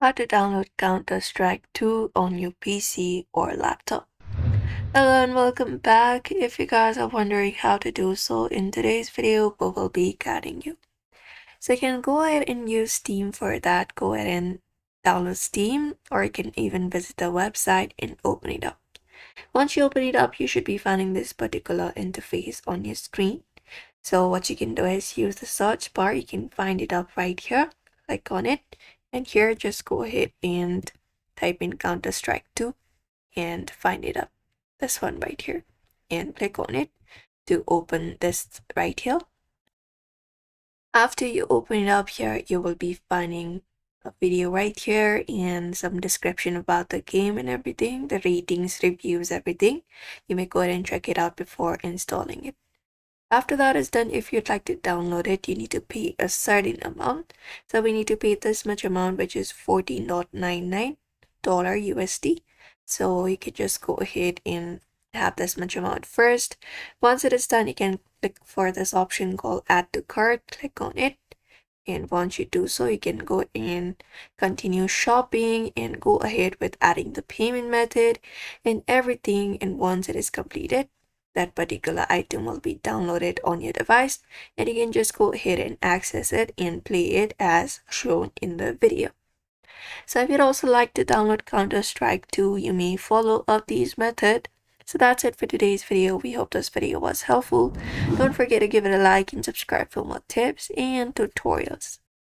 How to download Counter-Strike 2 on your PC or laptop. Hello and welcome back. If you guys are wondering how to do so, in today's video we will be guiding you. So you can go ahead and use Steam for that. Go ahead and download Steam, or you can even visit the website and open it up. Once you open it up, you should be finding this particular interface on your screen. So what you can do is use the search bar. You can find it up right here. Click on it, and here just go ahead and type in Counter-Strike 2 and find it up. This one right here, and click on it to open this right here. After you open it up here, you will be finding a video right here and some description about the game and everything, the ratings, reviews, everything. You may go ahead and check it out before installing it. After that is done, if you'd like to download it, you need to pay a certain amount. So we need to pay this much amount, which is $14.99 USD. So you can just go ahead and have this much amount first. Once it is done, you can click for this option called add to cart. Click on it. And once you do so, you can go and continue shopping and go ahead with adding the payment method and everything. And once it is completed, that particular item will be downloaded on your device, and you can just go ahead and access it and play it as shown in the video. So if you'd also like to download Counter-Strike 2, you may follow up these methods. So that's it for today's video. We hope this video was helpful. Don't forget to give it a like and subscribe for more tips and tutorials.